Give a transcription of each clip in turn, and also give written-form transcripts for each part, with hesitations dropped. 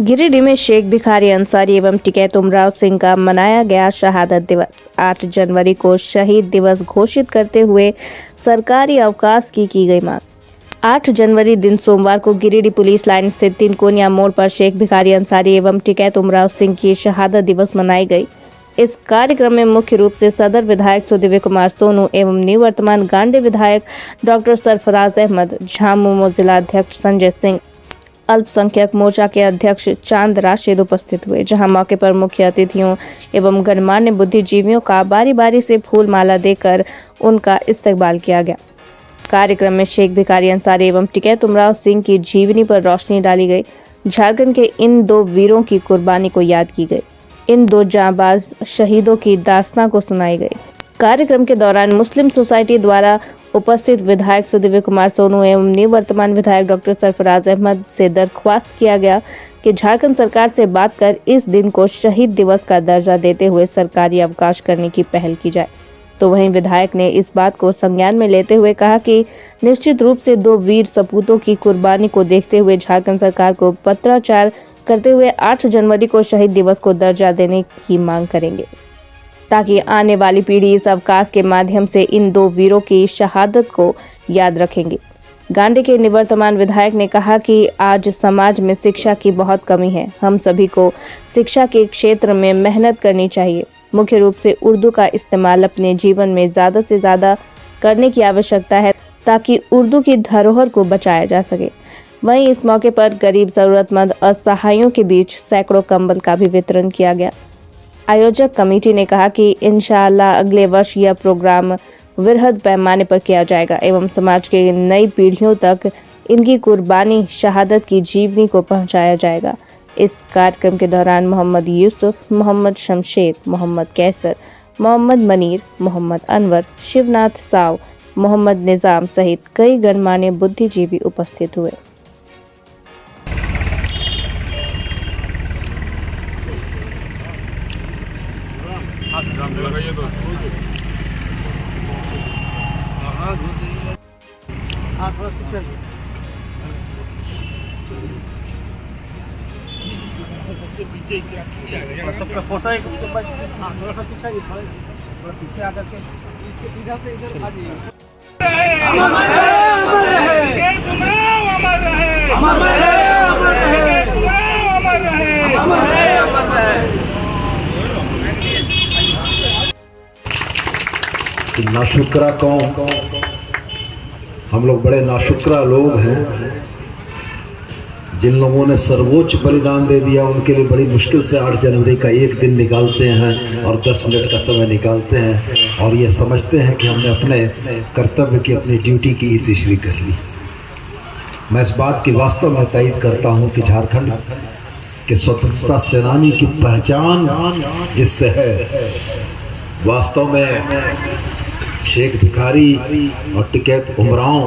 गिरिडीह में शेख भिखारी अंसारी एवं टिकैत उमराव सिंह का मनाया गया शहादत दिवस। 8 जनवरी को शहीद दिवस घोषित करते हुए सरकारी अवकाश की गई मांग। 8 जनवरी दिन सोमवार को गिरिडीह पुलिस लाइन स्थित 3 कोनिया मोड़ पर शेख भिखारी अंसारी एवं टिकैत उमराव सिंह की शहादत दिवस मनाई गई। इस कार्यक्रम में मुख्य रूप से सदर विधायक सुदिव्य कुमार सोनू एवं निवर्तमान गांडे विधायक डॉक्टर सरफराज अहमद, झामुमो जिला अध्यक्ष संजय सिंह, अल्पसंख्यक मोर्चा के अध्यक्ष चांद राशिद उपस्थित हुए, जहां मौके पर मुख्य अतिथियों एवं गणमान्य बुद्धिजीवियों का बारी बारी से फूल माला देकर उनका इस्तकबाल किया गया। कार्यक्रम में शेख भिखारी अंसारी एवं टिकैत उमराव सिंह की जीवनी पर रोशनी डाली गई। झारखंड के इन 2 वीरों की कुर्बानी को याद की गई। इन 2 जांबाज शहीदों की दास्तां को सुनाई गई। कार्यक्रम के दौरान मुस्लिम सोसाइटी द्वारा उपस्थित विधायक सुदिव्य कुमार सोनू एवं निवर्तमान विधायक डॉक्टर सरफराज अहमद से दरख्वास्त किया गया कि झारखंड सरकार से बात कर इस दिन को शहीद दिवस का दर्जा देते हुए सरकारी अवकाश करने की पहल की जाए। तो वहीं विधायक ने इस बात को संज्ञान में लेते हुए कहा कि निश्चित रूप से 2 वीर सपूतों की कुर्बानी को देखते हुए झारखंड सरकार को पत्राचार करते हुए 8 जनवरी को शहीद दिवस को दर्जा देने की मांग करेंगे, ताकि आने वाली पीढ़ी इस अवकाश के माध्यम से इन 2 वीरों की शहादत को याद रखेंगे। गांडे के निवर्तमान विधायक ने कहा कि आज समाज में शिक्षा की बहुत कमी है। हम सभी को शिक्षा के क्षेत्र में मेहनत करनी चाहिए। मुख्य रूप से उर्दू का इस्तेमाल अपने जीवन में ज़्यादा से ज़्यादा करने की आवश्यकता है, ताकि उर्दू की धरोहर को बचाया जा सके। वहीं इस मौके पर गरीब ज़रूरतमंद असहायों के बीच सैकड़ों कंबल का भी वितरण किया गया। आयोजक कमेटी ने कहा कि इंशाअल्लाह अगले वर्ष यह प्रोग्राम वृहद पैमाने पर किया जाएगा एवं समाज के नई पीढ़ियों तक इनकी कुर्बानी शहादत की जीवनी को पहुंचाया जाएगा। इस कार्यक्रम के दौरान मोहम्मद यूसुफ, मोहम्मद शमशेर, मोहम्मद कैसर, मोहम्मद मनीर, मोहम्मद अनवर, शिवनाथ साव, मोहम्मद निज़ाम सहित कई गणमान्य बुद्धिजीवी उपस्थित हुए। सबका फोटो एक उसके बाद थोड़ा सा पीछे थोड़ा पीछे आकर के इधर से इधर आ जाइए। अमर रहे अमर रहे अमर रहे अमर रहे अमर रहे अमर रहे अमर रहे। नाशुक्रा कौन? हम लोग बड़े नाशुक्रा लोग हैं। जिन लोगों ने सर्वोच्च बलिदान दे दिया उनके लिए बड़ी मुश्किल से 8 जनवरी का एक दिन निकालते हैं और 10 मिनट का समय निकालते हैं और ये समझते हैं कि हमने अपने कर्तव्य की, अपनी ड्यूटी की इतिश्री कर ली। मैं इस बात की वास्तव में तायीद करता हूँ कि झारखंड के स्वतंत्रता सेनानी की पहचान जिससे है, वास्तव में शेख भिखारी और टिकैत उमराव,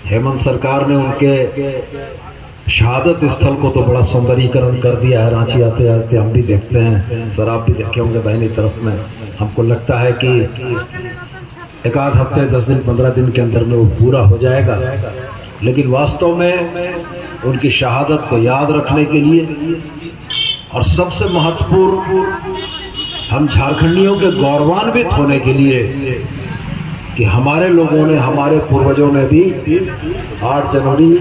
हेमंत सरकार ने उनके शहादत स्थल को तो बड़ा सौंदर्यीकरण कर दिया है। रांची आते आते हम भी देखते हैं, सर आप भी देखे होंगे दाहिनी तरफ में। हमको लगता है कि एक आध हफ्ते, 10 दिन, 15 दिन के अंदर में वो पूरा हो जाएगा। लेकिन वास्तव में उनकी शहादत को याद रखने के लिए और सबसे महत्वपूर्ण हम झारखंडियों के गौरवान्वित होने के लिए कि हमारे लोगों ने, हमारे पूर्वजों ने भी 8 जनवरी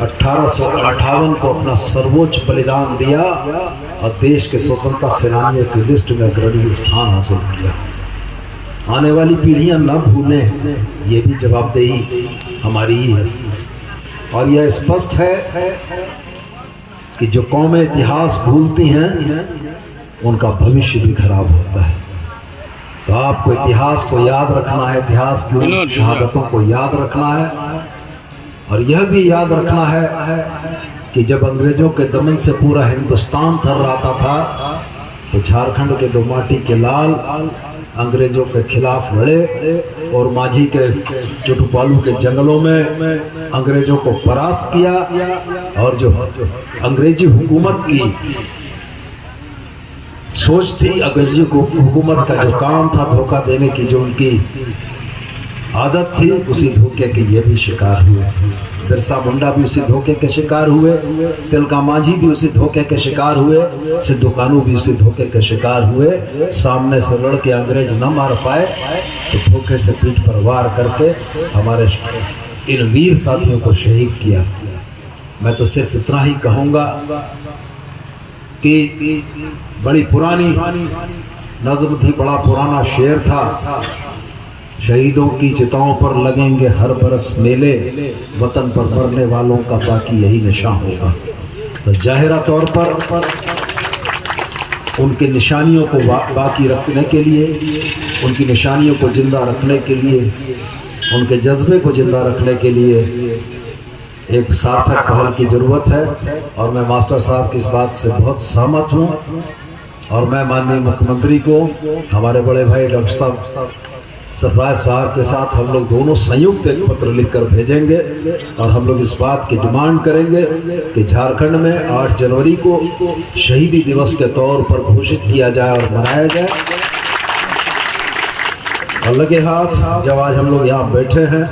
1858 को अपना सर्वोच्च बलिदान दिया और देश के स्वतंत्रता सेनानियों की लिस्ट में अग्रणी स्थान हासिल किया। आने वाली पीढ़ियां न भूलें, ये भी जवाबदेही हमारी ही है। और यह स्पष्ट है कि जो कौमें इतिहास भूलती हैं उनका भविष्य भी खराब होता है। तो आपको इतिहास को याद रखना है, इतिहास की शहादतों को याद रखना है और यह भी याद रखना है कि जब अंग्रेजों के दमन से पूरा हिंदुस्तान थर्राता था तो झारखंड के 2 माटी के लाल अंग्रेजों के खिलाफ लड़े और माझी के चुटुपालू के जंगलों में अंग्रेजों को परास्त किया। और जो अंग्रेजी हुकूमत की सोच थी, अंग्रेजी हुकूमत का जो काम था धोखा देने की, जो उनकी आदत थी, उसी धोखे के ये भी शिकार हुए। बिरसा मुंडा भी उसी धोखे के शिकार हुए, तिलका मांझी भी उसी धोखे के शिकार हुए, सिद्धू कानू भी उसी धोखे के शिकार हुए। सामने से लड़ के अंग्रेज न मार पाए तो धोखे से पीठ पर वार करके हमारे इन वीर साथियों को शहीद किया। मैं तो सिर्फ इतना ही कहूँगा कि बड़ी पुरानी नज़्म थी, बड़ा पुराना शेर था, शहीदों की चिताओं पर लगेंगे हर बरस मेले, वतन पर मरने वालों का बाकी यही निशान होगा। तो जाहिरा तौर पर उनकी निशानियों को बाकी रखने के लिए, उनकी निशानियों को जिंदा रखने के लिए, उनके जज्बे को जिंदा रखने के लिए एक सार्थक पहल की ज़रूरत है। और मैं मास्टर साहब की इस बात से बहुत सहमत हूँ और मैं माननीय मुख्यमंत्री को, हमारे बड़े भाई डॉक्टर साहब सरफराज साहब के साथ हम लोग दोनों संयुक्त एक पत्र लिखकर भेजेंगे और हम लोग इस बात की डिमांड करेंगे कि झारखंड में 8 जनवरी को शहीदी दिवस के तौर पर घोषित किया जाए और मनाया जाए। और लगे हाथ जब आज हम लोग यहाँ बैठे हैं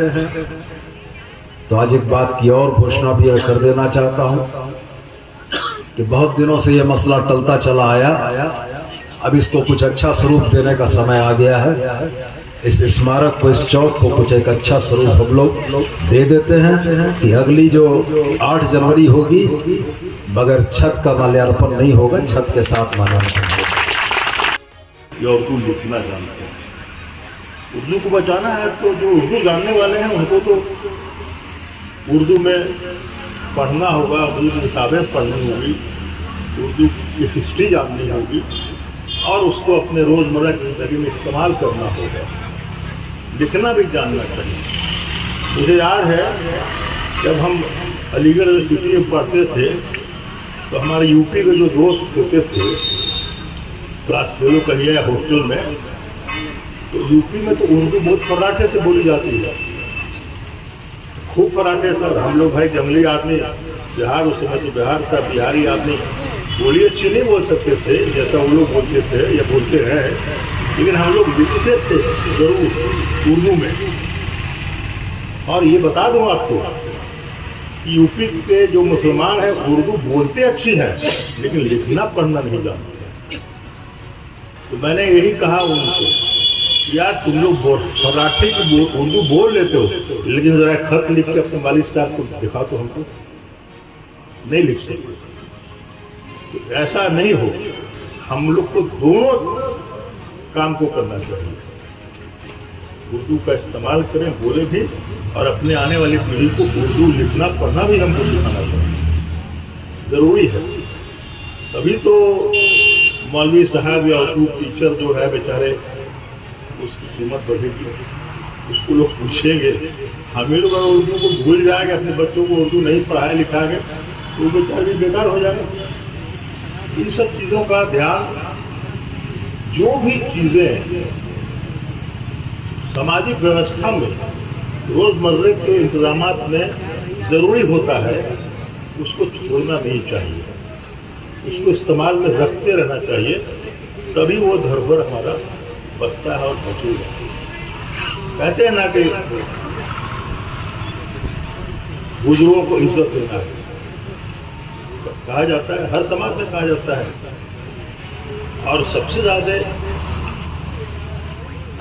तो आज एक बात की और घोषणा भी कर देना चाहता हूँ कि बहुत दिनों से ये मसला टलता चला आया, अब इसको कुछ अच्छा स्वरूप देने का समय आ गया है। इस स्मारक को, इस चौक को कुछ एक अच्छा स्वरूप हम लोग दे देते हैं कि अगली जो 8 जनवरी होगी बगैर छत का माल्यार्पण नहीं होगा, छत के साथ माल्यार्पण होगा। या उर्दू लिखना जानते हैं, उर्दू को बचाना है तो जो उर्दू जानने वाले हैं उनको तो उर्दू में पढ़ना होगा, उर्दू की किताबें पढ़नी होगी, उर्दू की हिस्ट्री जाननी होगी और उसको अपने रोज़मर्रा की ज़िंदगी में इस्तेमाल करना होगा। लिखना भी जानना चाहिए। मुझे याद है जब हम अलीगढ़ यूनिवर्सिटी में पढ़ते थे तो हमारे यूपी के जो दोस्त होते थे क्लास 12 कहिए या हॉस्टल में, तो यूपी में तो उर्दू बहुत फर्राटे से बोली जाती है, खूब फर्राटे से। हम लोग भाई जंगली आदमी, बिहार उस समय तो बिहार था, बिहारी आदमी बोली अच्छी नहीं बोल सकते थे जैसा वो लोग बोलते थे या बोलते हैं, लेकिन हम लोग लिखते थे जरूर उर्दू में। और ये बता दूं आपको कि यूपी के जो मुसलमान हैं उर्दू बोलते अच्छी है लेकिन लिखना पढ़ना नहीं जानते। तो मैंने यही कहा उनसे, यार तुम लोग फर्राटे की उर्दू बोल लेते हो लेकिन जरा खत लिख के अपने वालिद साहब को दिखा तो हमको नहीं लिख सकते। तो ऐसा नहीं हो, हम लोग को दोनों काम को करना चाहिए, उर्दू का इस्तेमाल करें, बोले भी, और अपने आने वाली पीढ़ी को उर्दू लिखना पढ़ना भी हमको सिखाना चाहिए, ज़रूरी है। तभी तो मौलवी साहब या उर्दू टीचर जो है बेचारे उसकी कीमत बढ़ेगी, उसको लोग पूछेंगे। हम लोग अगर उर्दू को भूल जाएंगे, अपने बच्चों को उर्दू नहीं पढ़ाया लिखाएंगे तो वो बेचारे बेकार हो जाएंगे। इन सब चीज़ों का ध्यान, जो भी चीज़ें सामाजिक व्यवस्था में रोज़मर्रे के इंतजामात में ज़रूरी होता है उसको छोड़ना नहीं चाहिए, उसको इस्तेमाल में रखते रहना चाहिए, तभी वो धरोहर हमारा बचता है और बचेगा। कहते हैं ना कि बुजुर्गों को इज्जत देना है, कहा जाता है, हर समाज में कहा जाता है। और सबसे ज़्यादा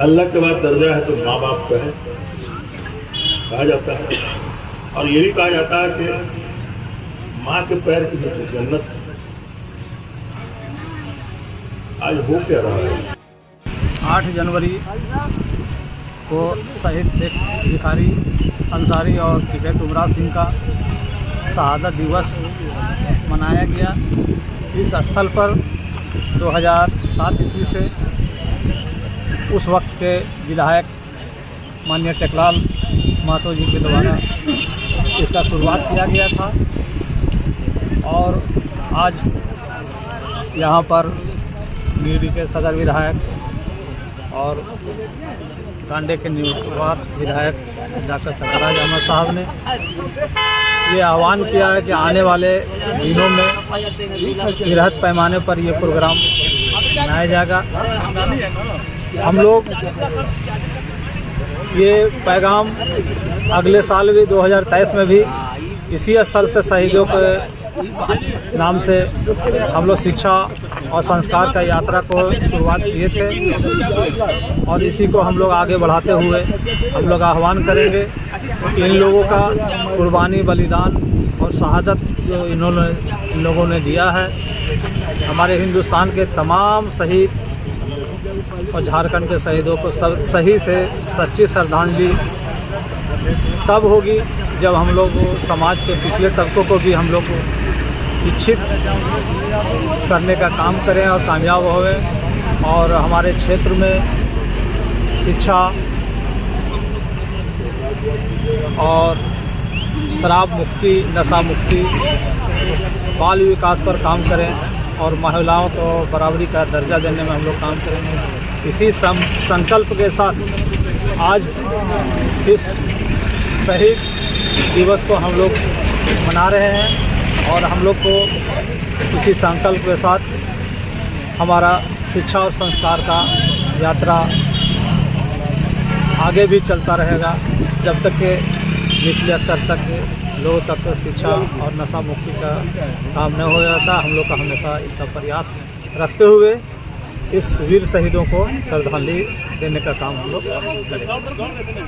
अल्लाह के बाद दर्जा है तो माँ बाप का है, कहा जाता है। और ये भी कहा जाता है कि माँ के पैर की नीचे जन्नत है। आज हो क्या रहा है? 8 जनवरी को शहीद शेख भिखारी अंसारी और टिकैत उमरा सिंह का शहादत दिवस मनाया गया। इस स्थल पर 2007 ईस्वी से उस वक्त के विधायक माननीय टेकलाल महतो जी के द्वारा इसका शुरुआत किया गया था और आज यहाँ पर गिरिडीह के सदर विधायक और कांडे के नियुक्तवार विधायक डॉक्टर सरफराज अहमद साहब ने ये आह्वान किया है कि आने वाले दिनों में बृहद पैमाने पर ये प्रोग्राम मनाया जाएगा। हम लोग ये पैगाम अगले साल भी 2023 में भी इसी स्थल से शहीदों के नाम से हम लोग शिक्षा और संस्कार का यात्रा को शुरुआत किए थे और इसी को हम लोग आगे बढ़ाते हुए हम लोग आह्वान करेंगे कि इन लोगों का कुर्बानी, बलिदान और शहादत जो इन लोगों ने दिया है, हमारे हिंदुस्तान के तमाम शहीद और झारखंड के शहीदों को सही से सच्ची श्रद्धांजलि तब होगी जब हम लोग समाज के पिछले तबकों को भी हम लोग शिक्षित करने का काम करें और कामयाब होए और हमारे क्षेत्र में शिक्षा और शराब मुक्ति, नशा मुक्ति, बाल विकास पर काम करें और महिलाओं को बराबरी का दर्जा देने में हम लोग काम करेंगे। इसी संकल्प के साथ आज इस शहीद दिवस को हम लोग मना रहे हैं और हम लोग को इसी संकल्प के साथ हमारा शिक्षा और संस्कार का यात्रा आगे भी चलता रहेगा जब तक के निचले स्तर तक लोगों तक शिक्षा और नशा मुक्ति का काम न हो जाता। हम लोग का हमेशा इसका प्रयास रखते हुए इस वीर शहीदों को श्रद्धांजलि देने का काम हम लोग करेंगे।